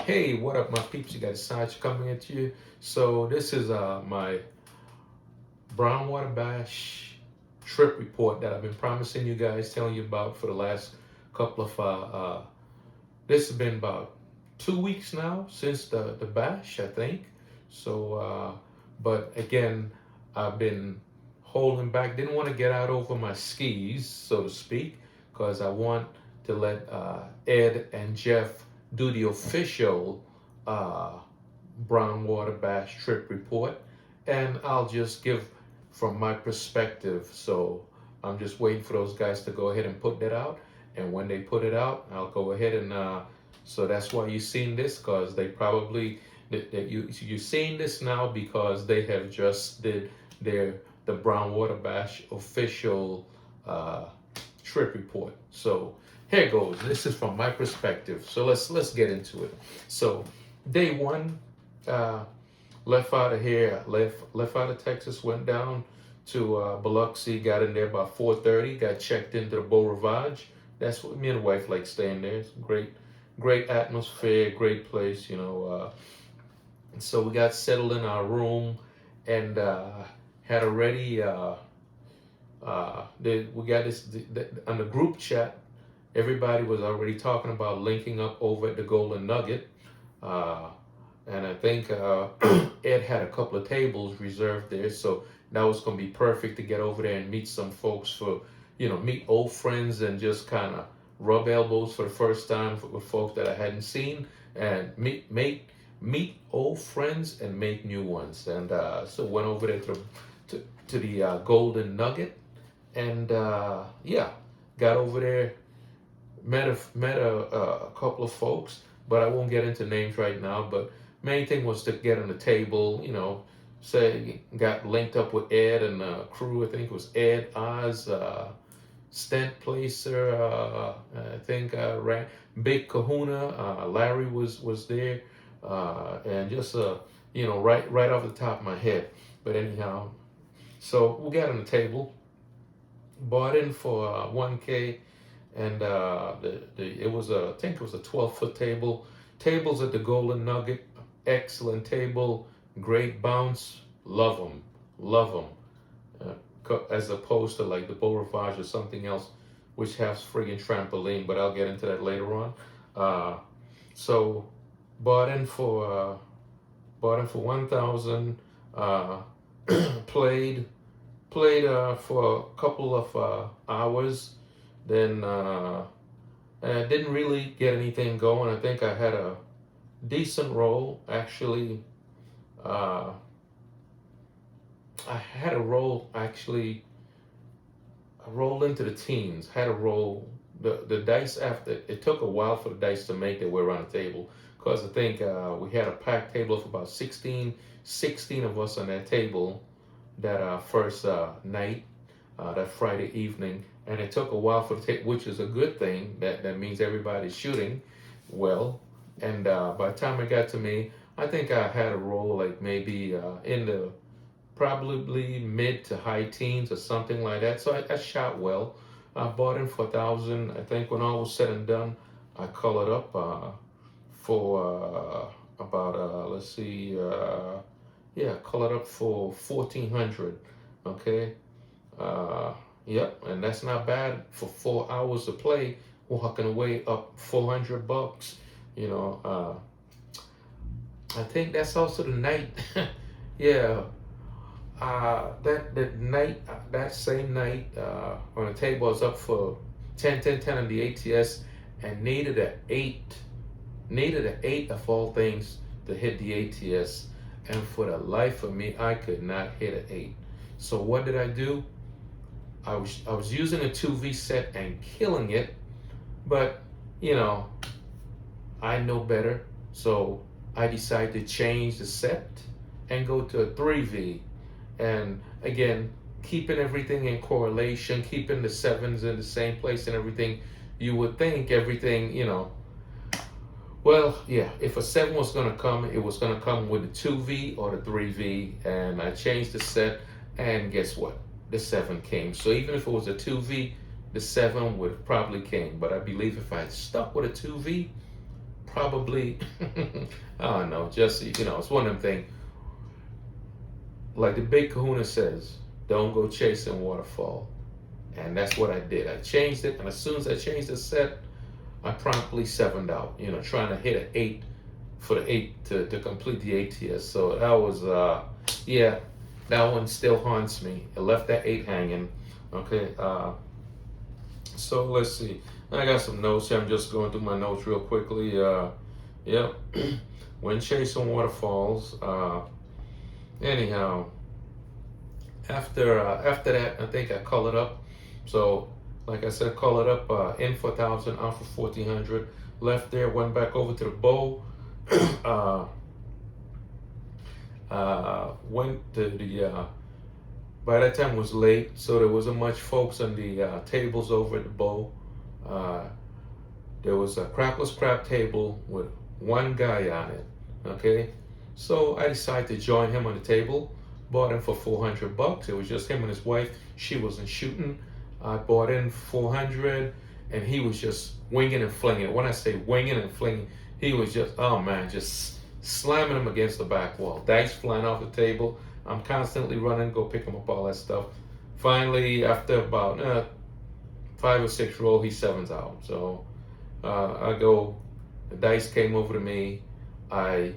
Hey, what up, my peeps? You got Saj coming at you. So this is my brown water bash trip report that I've been promising you guys, telling you about for the last couple of. This has been about 2 weeks now since the bash, I think. So, but again, I've been holding back. Didn't want to get out over my skis, so to speak, because I want to let Ed and Jeff do the official uh, brown water bash trip report, and I'll just give from my perspective. So I'm just waiting for those guys to go ahead and put that out, and when they put it out, I'll go ahead and so that's why you've seen this, because they probably that you're seeing this now because they have just did the brown water bash official trip report. So here it goes. This is from my perspective. So let's get into it. So day one, left out of here, left out of Texas, went down to Biloxi, got in there about 4:30, got checked into the Beau Rivage. That's what me and the wife like staying there. It's great atmosphere, great place, you know. So we got settled in our room and had already we got this on the group chat. Everybody was already talking about linking up over at the Golden Nugget, and I think Ed had a couple of tables reserved there, so that was going to be perfect to get over there and meet some folks for, meet old friends and just kind of rub elbows for the first time with folks that I hadn't seen, and meet old friends and make new ones. And so went over there to the Golden Nugget, and yeah, got over there, met a couple of folks, but I won't get into names right now. But main thing was to get on the table, say got linked up with Ed and crew. I think it was Ed, Oz, Stent Placer, I think ran Big Kahuna, Larry was there, and just right off the top of my head. But anyhow, so we got on the table, bought in for 1K, and it was I think it was a 12-foot table. Tables at the Golden Nugget, excellent table, great bounce, love them. As opposed to like the Beau Rivage or something else, which has friggin' trampoline, but I'll get into that later on. So bought in for 1,000. Played for a couple of hours, then I didn't really get anything going. I think I had a decent roll, actually. I rolled into the teens. Had a roll. The dice, after it took a while for the dice to make their way around the table, because I think we had a packed table of about 16 of us on that table that first night, that Friday evening, and it took a while for the table, which is a good thing. That means everybody's shooting well. And by the time it got to me, I think I had a roll like maybe in the probably mid to high teens or something like that. So I shot well. I bought in for 1,000. I think when all was said and done, I colored up for about let's see, colored up for 1,400. Okay, yep, and that's not bad for 4 hours of play. Walking away up $400. I think that's also the night. Yeah. That same night, when the table was up for 10 on the ATS and needed an 8 of all things to hit the ATS, and for the life of me, I could not hit an 8. So what did I do? I was using a 2V set and killing it, but I know better, so I decided to change the set and go to a 3V. And again, keeping everything in correlation, keeping the sevens in the same place and everything, you would think everything, well, yeah, if a 7 was going to come, it was going to come with the 2V or the 3V. And I changed the set, and guess what? The 7 came. So even if it was a 2V, the 7 would have probably came. But I believe if I had stuck with a 2V, probably, I don't know, just, it's one of them things. Like the Big Kahuna says, don't go chasing waterfall. And that's what I did. I changed it, and as soon as I changed the set, I promptly sevened out, trying to hit an 8 for the 8 to complete the ATS. So that was, yeah, that one still haunts me. I left that 8 hanging. Okay, so let's see. I got some notes here. I'm just going through my notes real quickly. Yep, when chasing waterfalls. Anyhow, after that, I think I colored up. So, like I said, colored up in for 1,000, out for 1,400. Left there, went back over to the bow. Went to the. By that time it was late, so there wasn't much folks on the tables over at the bow. There was a crapless crab table with one guy on it. Okay, so I decided to join him on the table. Bought him for $400. It was just him and his wife. She wasn't shooting. I bought in 400, and he was just winging and flinging. When I say winging and flinging, he was just, oh man, just slamming him against the back wall. Dice flying off the table. I'm constantly running, go pick him up, all that stuff. Finally, after about 5 or 6 rolls, he sevens out. So I go, the dice came over to me. I,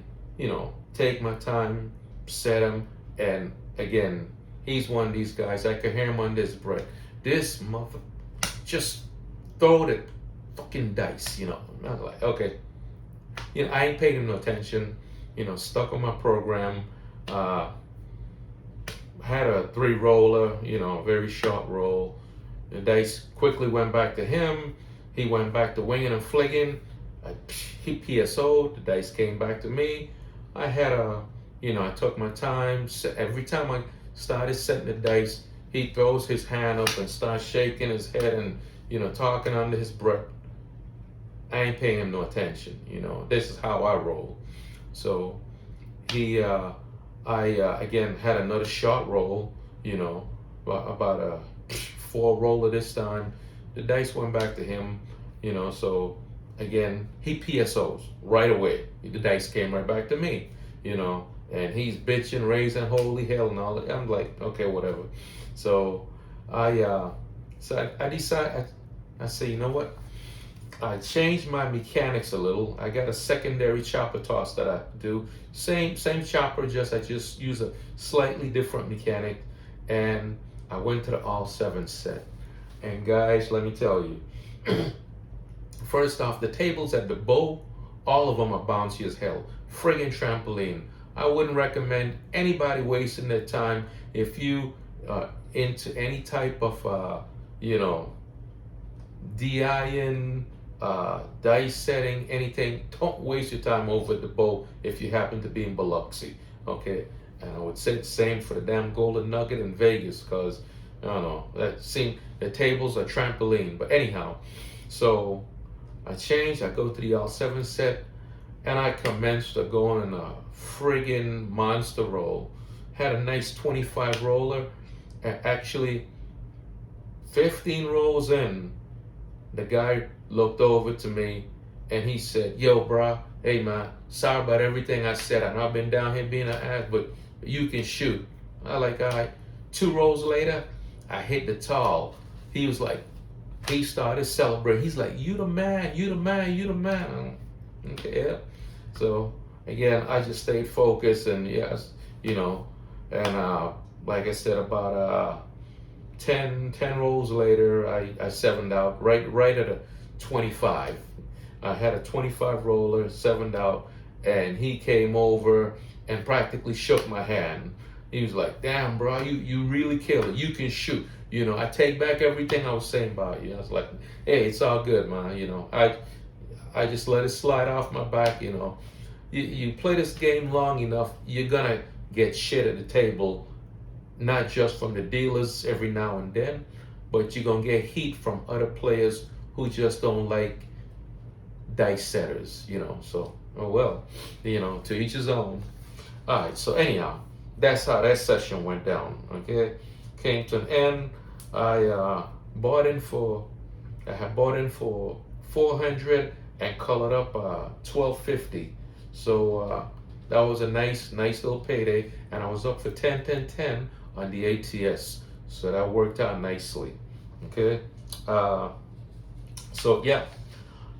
take my time, set him, and again, he's one of these guys. I could hear him under his breath. This mother just throw the fucking dice, I'm like, okay. I ain't paid him no attention, stuck on my program. Had a 3 roller, very short roll. The dice quickly went back to him. He went back to winging and flinging. He PSO'd. The dice came back to me. I had I took my time. Every time I started setting the dice, he throws his hand up and starts shaking his head and, talking under his breath. I ain't paying him no attention. This is how I roll. So I again had another short roll, about a 4 roller this time. The dice went back to him, so again, he PSOs right away. The dice came right back to me, and he's bitching, raising holy hell and all that. I'm like, okay, whatever. So I decided, I say, you know what? I changed my mechanics a little. I got a secondary chopper toss that I do. Same chopper, I just use a slightly different mechanic. And I went to the all 7 set. And guys, let me tell you, first off, the tables at the bow, all of them are bouncy as hell. Friggin' trampoline. I wouldn't recommend anybody wasting their time if you into any type of DIing, dice setting, anything. Don't waste your time over at the bow if you happen to be in Biloxi, okay? And I would say the same for the damn Golden Nugget in Vegas, because I don't know, the tables are trampoline. But anyhow, so I changed. I go to the L7 set, and I commenced to go on a friggin' monster roll. Had a nice 25 roller, and actually 15 rolls in, the guy looked over to me and he said, yo, bro, hey, man, sorry about everything I said. I know I've been down here being an ass, but you can shoot. I like, all right. 2 rolls later, I hit the tall. He was like, he started celebrating. He's like, you the man, you the man, you the man. Okay, yeah. So, again, I just stayed focused, and yes, and like I said, about 10 rolls later, I sevened out right at a 25. I had a 25 roller, sevened out, and he came over and practically shook my hand. He was like, damn, bro, you really killed it. You can shoot. I take back everything I was saying about you. I was like, hey, it's all good, man. I just let it slide off my back. You play this game long enough, you're gonna get shit at the table, not just from the dealers every now and then, but you're gonna get heat from other players who just don't like dice setters, so, oh well, to each his own. All right, so anyhow, that's how that session went down, okay? Came to an end. I had bought in for 400, and colored up 1250. So that was a nice little payday, and I was up for 10 on the ATS. So that worked out nicely. Okay. Uh, so yeah,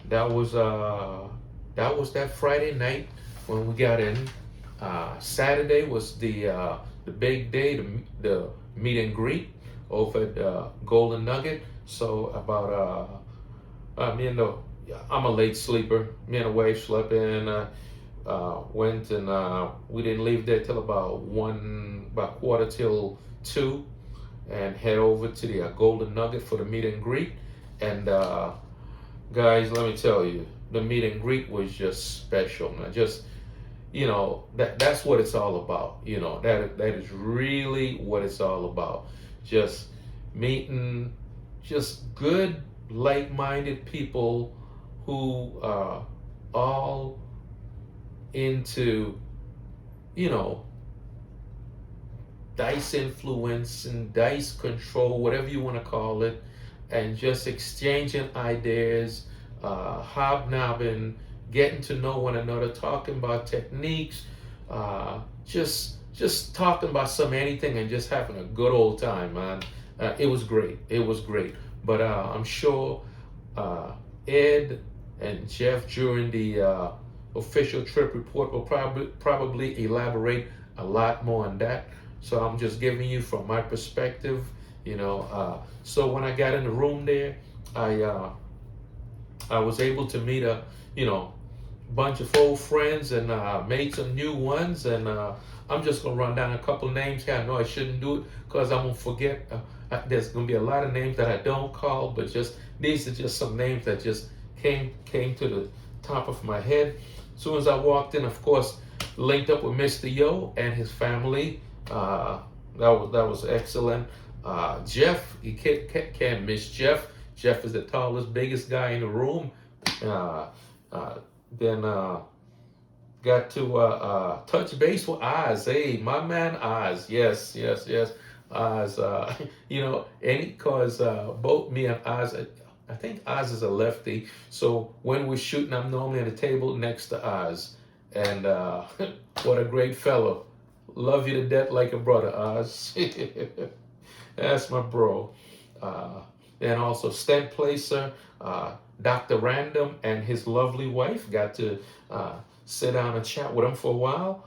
that was that Friday night when we got in. Saturday was the big day, the meet and greet over at Golden Nugget. So about me and the I'm a late sleeper. Me and the wife slept in. Went and we didn't leave there till about quarter till 2, and head over to the Golden Nugget for the meet and greet. And guys, let me tell you, the meet and greet was just special, man. Just that's what it's all about. That is really what it's all about. Just meeting just good, like-minded people who are all into dice influence and dice control, whatever you want to call it, and just exchanging ideas, hobnobbing, getting to know one another, talking about techniques, just talking about anything, and just having a good old time, man. It was great. It was great. But I'm sure Ed and Jeff during the official trip report will probably elaborate a lot more on that. So I'm just giving you from my perspective. So when I got in the room there, I was able to meet a bunch of old friends, and made some new ones. And I'm just gonna run down a couple names here. I know I shouldn't do it because I'm gonna forget. There's gonna be a lot of names that I don't call, but just these are just some names that just came to the top of my head. As soon as I walked in, of course, linked up with Mr. Yo and his family. That was excellent. Jeff, you can't miss Jeff. Jeff is the tallest, biggest guy in the room. Then got to touch base with Oz. Hey, my man Oz. Yes. Oz. Cause both me and Oz. I think Oz is a lefty. So when we're shooting, I'm normally at the table next to Oz. And what a great fellow. Love you to death like a brother, Oz. That's my bro. And also Stent Placer, Dr. Random and his lovely wife. Got to sit down and chat with him for a while.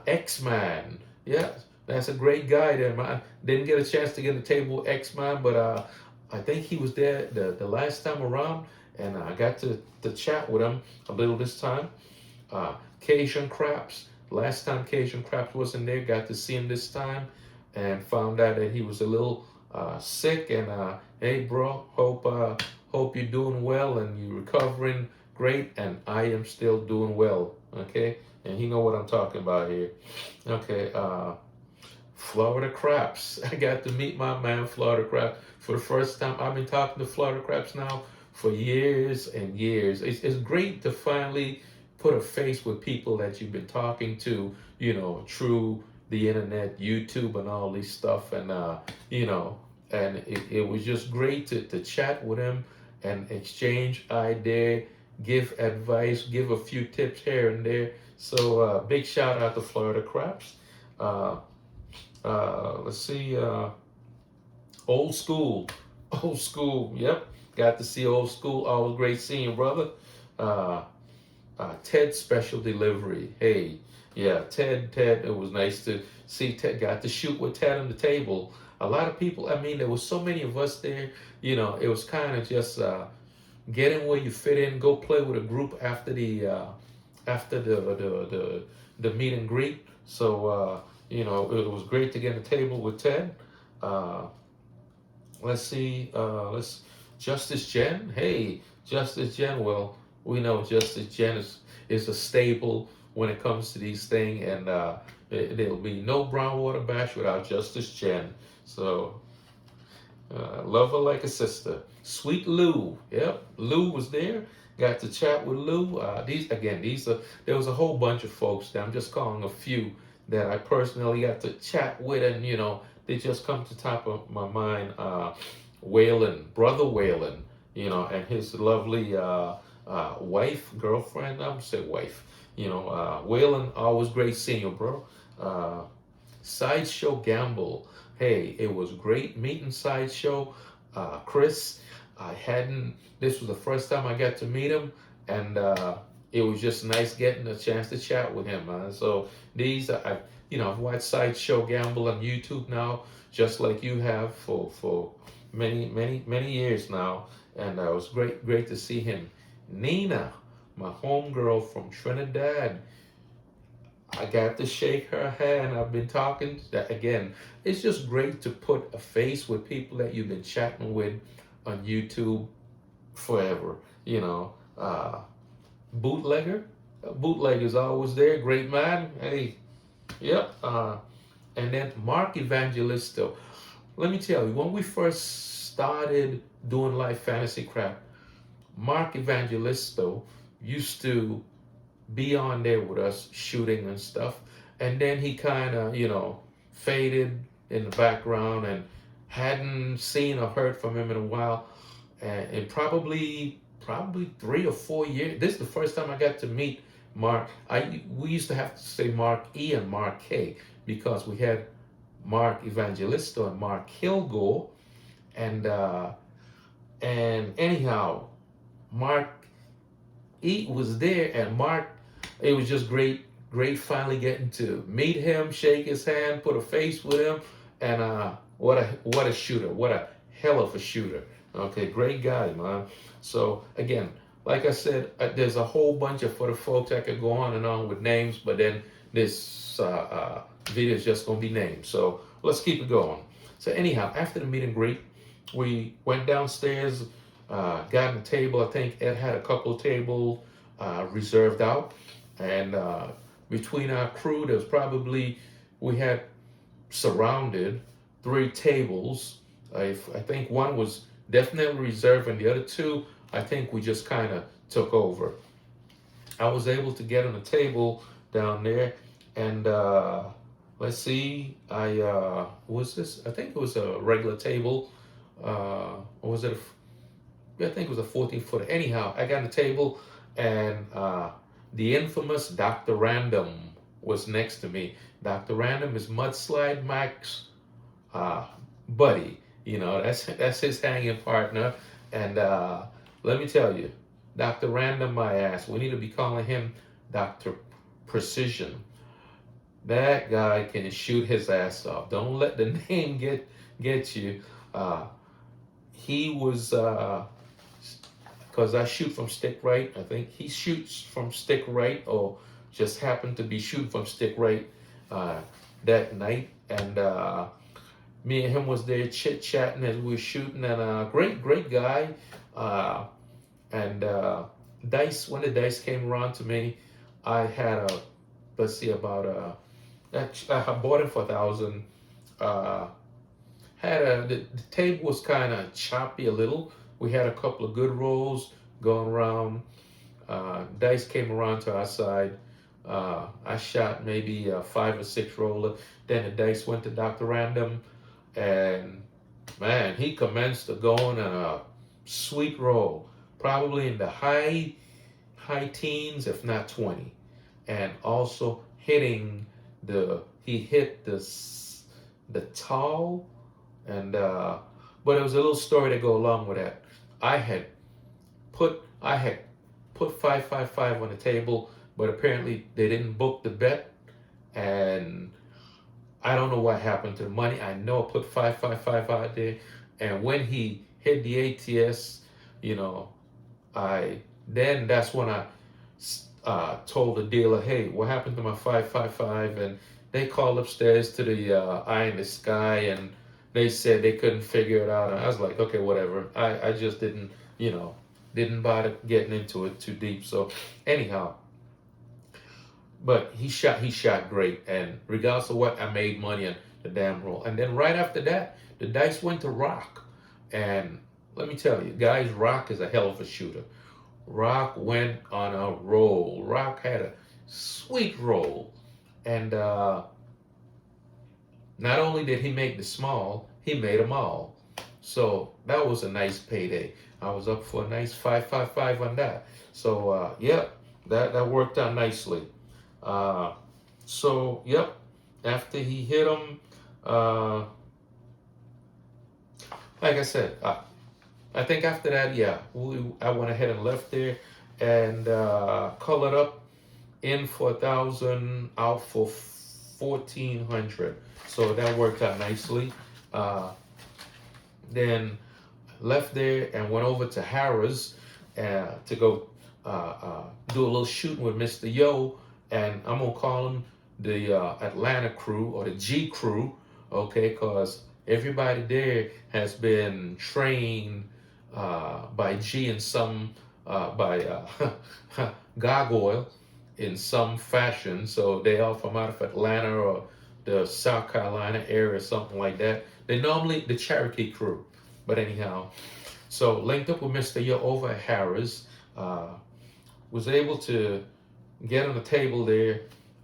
X-Man. Yeah, that's a great guy there, man. Didn't get a chance to get a table with X-Man, but I think he was there the last time around, and I got to chat with him a little this time. Cajun Craps. Last time Cajun Craps wasn't there, got to see him this time, and found out that he was a little sick. And hey, bro, hope you're doing well and you're recovering great. And I am still doing well. Okay, and you know what I'm talking about here. Okay, Florida Craps. I got to meet my man Florida Craps for the first time. I've been talking to Florida Craps now for years and years. It's great to finally put a face with people that you've been talking to, through the internet, YouTube, and all this stuff. And and it was just great to chat with him and exchange idea, give advice, give a few tips here and there. So big shout out to Florida Craps. Let's see, Old School. Yep, got to see Old School. Always great seeing you, brother. Ted Special Delivery. Hey, yeah, Ted, it was nice to see Ted. Got to shoot with Ted on the table. A lot of people, there was so many of us there, it was kind of just getting where you fit in, go play with a group after the meet and greet. So, it was great to get on the table with Ted. Let's see, Justice Jen. Hey, Justice Jen, well, we know Justice Jen is a staple when it comes to these things, and there'll be no brown water bash without Justice Jen. So love her like a sister. Sweet Lou, yep, Lou was there. Got to chat with Lou. There was a whole bunch of folks that I'm just calling a few that I personally got to chat with, and they just come to top of my mind. Brother Waylon, and his lovely wife, girlfriend, I'm gonna say wife. Waylon, always great seeing you, bro. Uh, Sideshow Gamble. Hey, it was great meeting Sideshow. Chris, I hadn't, this was the first time I got to meet him, and it was just nice getting a chance to chat with him. So these, I've watched Sideshow Gamble on YouTube now, just like you have for many, many, many years now, and it was great to see him. Nina, my homegirl from Trinidad. I got to shake her hand. I've been talking that again. It's just great to put a face with people that you've been chatting with on YouTube forever. Bootlegger. Bootlegger's always there. Great man. Hey, yep. And then Mark Evangelisto. Let me tell you, when we first started doing live fantasy crap, Mark Evangelisto used to be on there with us shooting and stuff. And then he kind of, faded in the background and hadn't seen or heard from him in a while. And probably 3 or 4 years. This is the first time I got to meet Mark. We used to have to say Mark E and Mark K because we had Mark Evangelisto and Mark Kilgore. And anyhow, Mark E was there, and Mark, it was just great finally getting to meet him, shake his hand, put a face with him, and what a shooter, what a hell of a shooter. Okay, great guy, man. So again, like I said, there's a whole bunch of for the folks I could go on and on with names, but then this video is just gonna be names. So let's keep it going. So anyhow, after the meet and greet, we went downstairs, got on the table. I think Ed had a couple of tables reserved out. And between our crew, we had surrounded 3 tables. I think one was definitely reserved, and the other 2, I think we just kind of took over. I was able to get on a table down there, and let's see, was this? I think it was a regular table. Or was it? I think it was a 14-footer. Anyhow, I got on the table, and the infamous Dr. Random was next to me. Dr. Random is Mudslide Mike's buddy. That's his hanging partner. And let me tell you, Dr. Random, my ass, we need to be calling him Dr. Precision. That guy can shoot his ass off. Don't let the name get you. He was, because I shoot from stick right. I think he shoots from stick right, or just happened to be shooting from stick right that night. And me and him was there chit-chatting as we were shooting, and great guy. And dice, when the dice came around to me, I had I bought it for 1,000. The table was kind of choppy a little. We had a couple of good rolls going around. Dice came around to our side. I shot maybe a 5 or 6 roller. Then the dice went to Dr. Random, and man, he commenced to going on a sweet roll, probably in the high teens, if not 20, and also he hit the tall, and but it was a little story to go along with that. I had put 555 on the table, but apparently they didn't book the bet, and I don't know what happened to the money. I know I put 555 out there, and when he hit the ATS, that's when I told the dealer, hey, what happened to my 555? And they called upstairs to the Eye in the Sky, and they said they couldn't figure it out. And I was like, okay, whatever. I just didn't bother getting into it too deep. So anyhow, but he shot great, and regardless of what, I made money on the damn roll. And then right after that, the dice went to Rock, and let me tell you, guys, Rock is a hell of a shooter. Rock went on a roll. Rock had a sweet roll, and not only did he make the small, he made them all. So that was a nice payday. I was up for a nice 555 on that. So yeah, that worked out nicely. Uh, so yep, after he hit him, uh, like I said, I think after that, yeah, I went ahead and left there and colored up in for 1,000, out for 1,400. So that worked out nicely. Uh, then left there and went over to Harrah's to go do a little shooting with Mr. Yo, and I'm gonna call him the Atlanta crew or the G crew, okay? Cause everybody there has been trained by G in some by Gargoyle in some fashion. So they are from out of Atlanta or the South Carolina area, something like that. They normally the Cherokee crew, but anyhow. So linked up with Mr. Yo over at Harrah's, was able to get on the table there,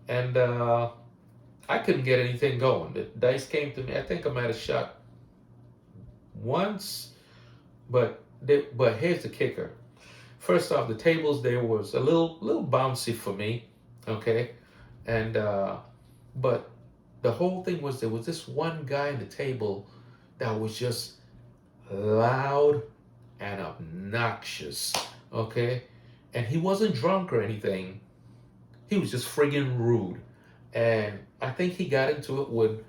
and I couldn't get anything going. The dice came to me. I think I might have shot once, but here's the kicker. First off, the tables there was a little bouncy for me, okay, and but the whole thing was there was this one guy in the table that was just loud and obnoxious, okay, and he wasn't drunk or anything. He was just friggin' rude, and I think he got into it with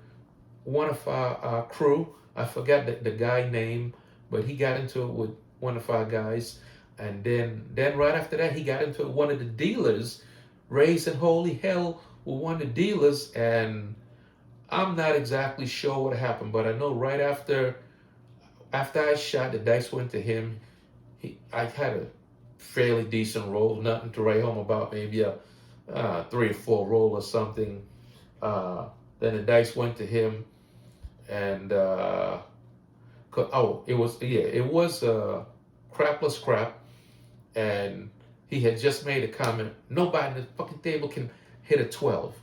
one of our crew. I forgot the guy name, but he got into it with one of our guys, and then right after that he got into it with one of the dealers, raising holy hell with one of the dealers, and I'm not exactly sure what happened, but I know right after I shot, the dice went to him. I had a fairly decent roll, nothing to write home about, maybe a 3 or 4 roll or something. Then the dice went to him, and it was crapless crap, and he had just made a comment. Nobody in the fucking table can hit a 12.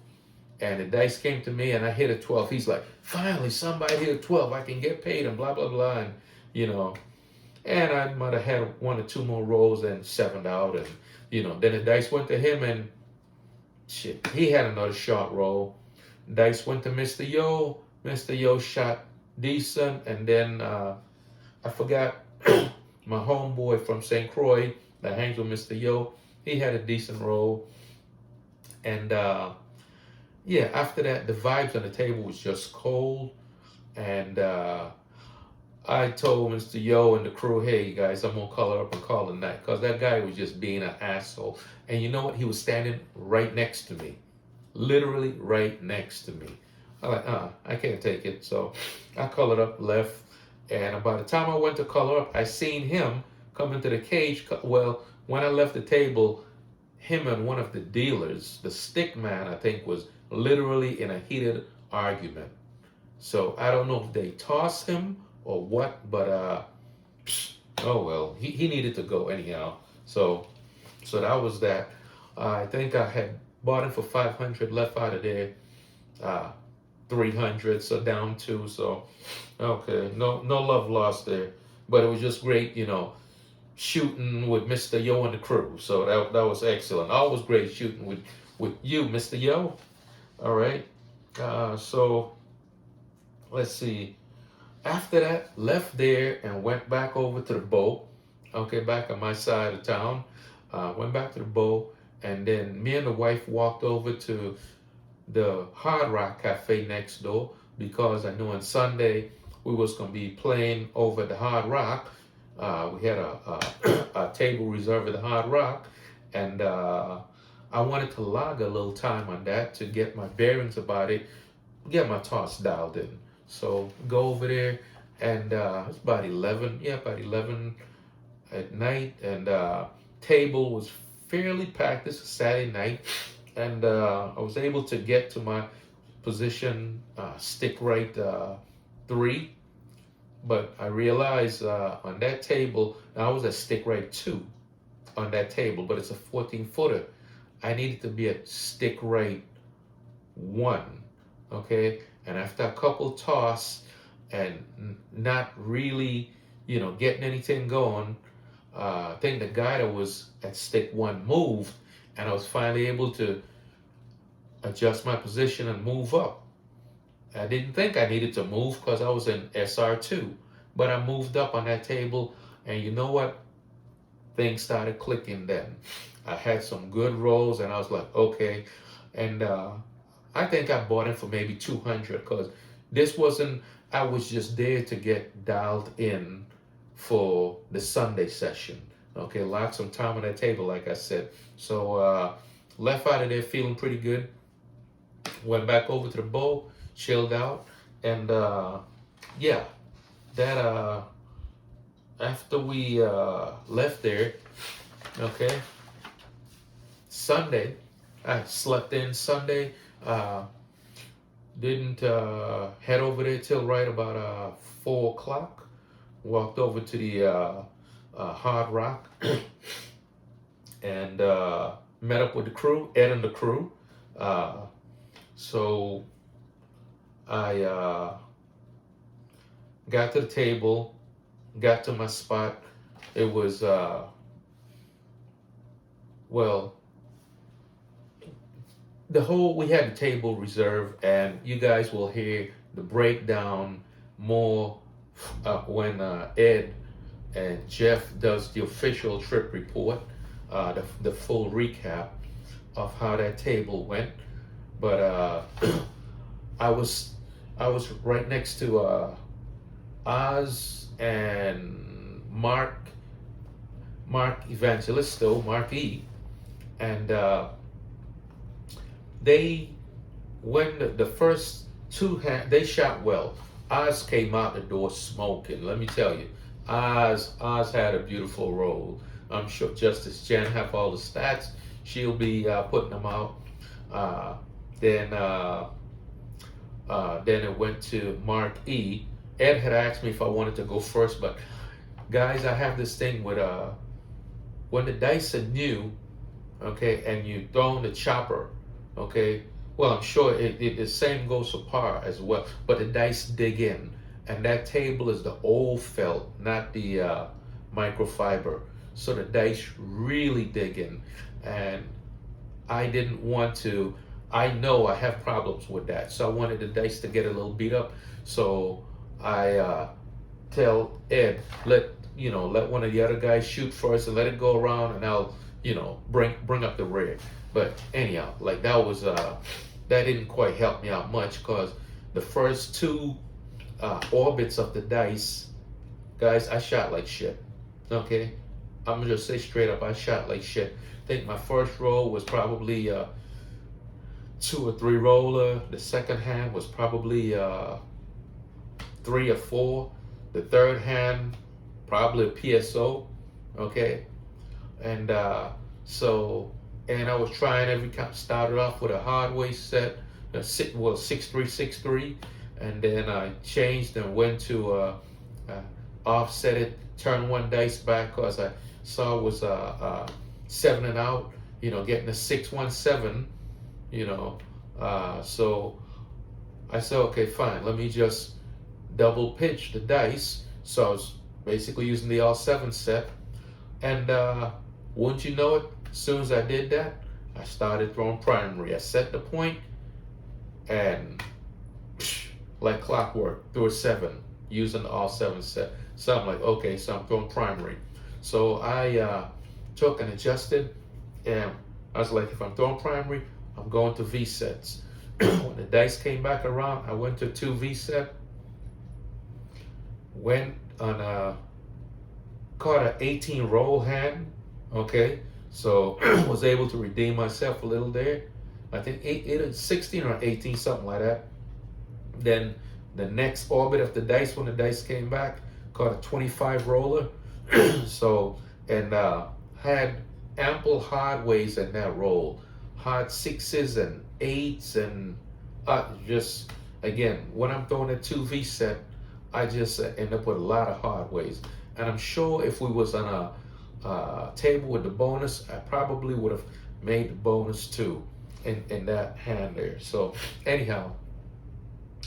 And the dice came to me, and I hit a 12. He's like, finally, somebody hit a 12. I can get paid, and blah, blah, blah. And, you know, and I might have had 1 or 2 more rolls and 7'd out. And, then the dice went to him, and shit, he had another short roll. Dice went to Mr. Yo. Mr. Yo shot decent. And then I forgot my homeboy from St. Croix that hangs with Mr. Yo. He had a decent roll. And, yeah, after that, the vibes on the table was just cold, and I told Mr. Yo and the crew, hey guys, I'm gonna color up and call it a night, because that guy was just being an asshole. And you know what? He was standing right next to me, literally right next to me. I'm like, I can't take it. So I colored up, left, and by the time I went to color up, I seen him come into the cage. Well, when I left the table, him and one of the dealers, the stick man, I think, was literally in a heated argument. So I don't know if they tossed him or what, but oh well, he needed to go anyhow. So that was that. I think I had bought him for 500, left out of there 300, so down 2. So okay, no love lost there, but it was just great, shooting with Mr. Yo and the crew. So that was excellent. Always great shooting with you, Mr. Yo. All right. So let's see. After that, left there and went back over to the boat. Okay, back on my side of town. Went back to the boat, and then me and the wife walked over to the Hard Rock Cafe next door, because I knew on Sunday we was gonna be playing over at the Hard Rock. We had a table reserved at the Hard Rock, and I wanted to log a little time on that to get my bearings about it, get my thoughts dialed in. So go over there, and it's about 11 at night, and table was fairly packed. This is Saturday night, and I was able to get to my position, stick right 3. But I realized on that table, now I was at stick right 2 on that table, but it's a 14-footer. I needed to be at stick right 1, okay? And after a couple toss and not really, getting anything going, I think the guy that was at stick one moved, and I was finally able to adjust my position and move up. I didn't think I needed to move because I was in SR2, but I moved up on that table, and you know what? Things started clicking then. I had some good rolls, and I was like, okay. And I think I bought it for maybe 200 because this wasn't, I was just there to get dialed in for the Sunday session. Okay, locked some time on that table, like I said. So left out of there feeling pretty good. Went back over to the bowl, chilled out, and yeah, that after we left there, okay, Sunday, I slept in Sunday. Uh, didn't head over there till right about 4 o'clock. Walked over to the Hard Rock and met up with the crew, Ed and the crew. Uh, so I got to the table, got to my spot. It was well, we had the table reserved, and you guys will hear the breakdown more when Ed and Jeff does the official trip report, the full recap of how that table went. But I was right next to Oz and Mark Evangelisto, Mark E, and they when the first two they shot well. Oz came out the door smoking. Let me tell you, Oz had a beautiful roll. I'm sure Justice Jen have all the stats. She'll be putting them out. Uh, then it went to Mark E. Ed had asked me if I wanted to go first, but guys, I have this thing with when the dice are new, okay, and you throw in the chopper, okay. Well, I'm sure the same goes for par as well, but the dice dig in, and that table is the old felt, not the microfiber. So the dice really dig in, and I didn't want to. I know I have problems with that, so I wanted the dice to get a little beat up. So I tell Ed, let one of the other guys shoot first and let it go around, and I'll bring up the rear. But anyhow, like that didn't quite help me out much because the first two orbits of the dice, guys, I shot like shit. Okay, I'm gonna just say straight up, I shot like shit. I think my first roll was probably 2 or 3 roller. The second hand was probably 3 or 4. The third hand probably a PSO. Okay, and and I was trying every time. Started off with a hard way set, 6-3, and then I changed and went to offset it, turn one dice back because I saw it was 7 and out. Getting a 6-1-7. So I said, okay, fine. Let me just double pitch the dice. So I was basically using the all 7 set, and wouldn't you know it? As soon as I did that, I started throwing primary. I set the point, and like clockwork, threw a 7 using the all 7 set. So I'm like, okay, so I'm throwing primary. So I took and adjusted, and I was like, if I'm throwing primary, I'm going to V sets. When the dice came back around, I went to 2 V set, went on caught an 18 roll hand, okay? So was able to redeem myself a little there. I think 16 or 18, something like that. Then the next orbit of the dice, when the dice came back, caught a 25 roller. So, and had ample hard ways in that roll. Hard 6s and 8s, and just, again, when I'm throwing a 2V set, I just end up with a lot of hard ways. And I'm sure if we was on a table with the bonus, I probably would have made the bonus too in that hand there. So anyhow,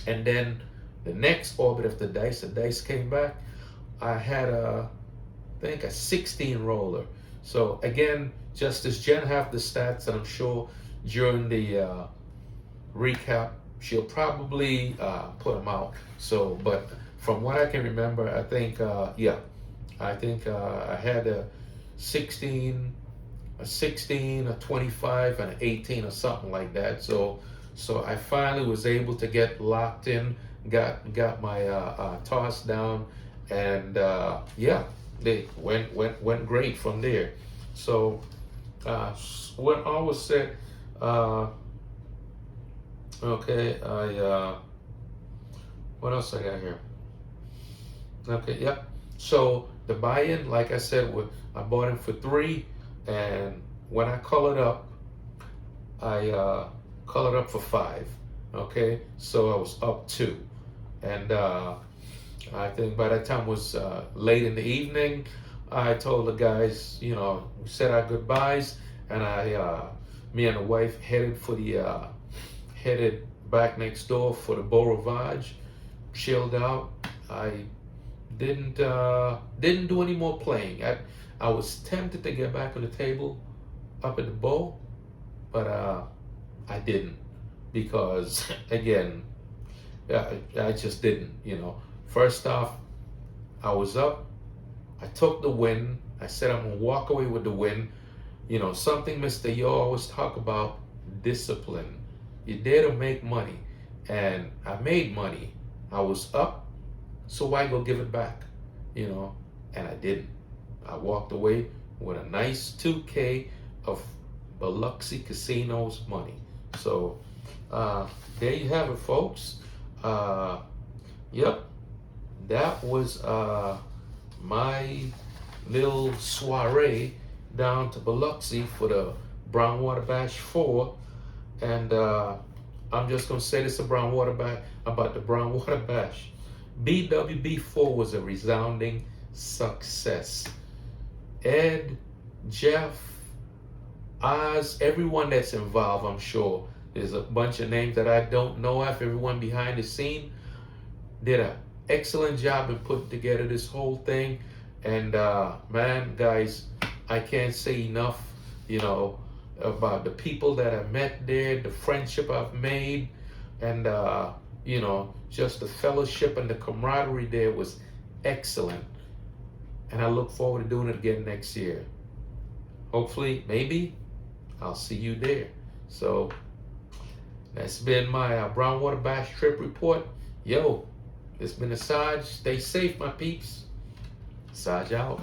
and then the next orbit of the dice came back. I had think a 16 roller. So again, just as Jen have the stats, and I'm sure during the recap she'll probably put them out. So, but from what I can remember, I think I had a 16, a 16, a 25, and an 18 or something like that. So I finally was able to get locked in, got my toss down, and yeah, they went great from there. So when all was said, okay, what else I got here? Okay, yep. So the buy-in, like I said, I bought him for 3, and when I colored up, I colored up for 5. Okay, so I was up 2, and I think by that time it was late in the evening. I told the guys, we said our goodbyes, and me and the wife headed back next door for the Beau Rivage, chilled out. I didn't do any more playing. I was tempted to get back on the table up at the Beau, but I didn't, because again, I just didn't. First off, I was up. I took the win. I said I'm gonna walk away with the win. Something Mr. Yo always talk about: discipline. You're there to make money, and I made money. I was up, so why go give it back? And I didn't. I walked away with a nice 2K of Biloxi Casino's money. So there you have it, folks. Yep, that was my little soiree down to Biloxi for the Brownwater Bash 4. And I'm just going to say this about the Brownwater Bash. BWB 4 was a resounding success. Ed, Jeff, Oz, everyone that's involved, I'm sure. There's a bunch of names that I don't know of. Everyone behind the scene did an excellent job in putting together this whole thing. And man, guys, I can't say enough, about the people that I met there, the friendship I've made, and just the fellowship and the camaraderie there was excellent. And I look forward to doing it again next year. Hopefully, maybe, I'll see you there. So that's been my Brownwater Bash trip report. Yo, it's been Asaj. Stay safe, my peeps. Asaj out.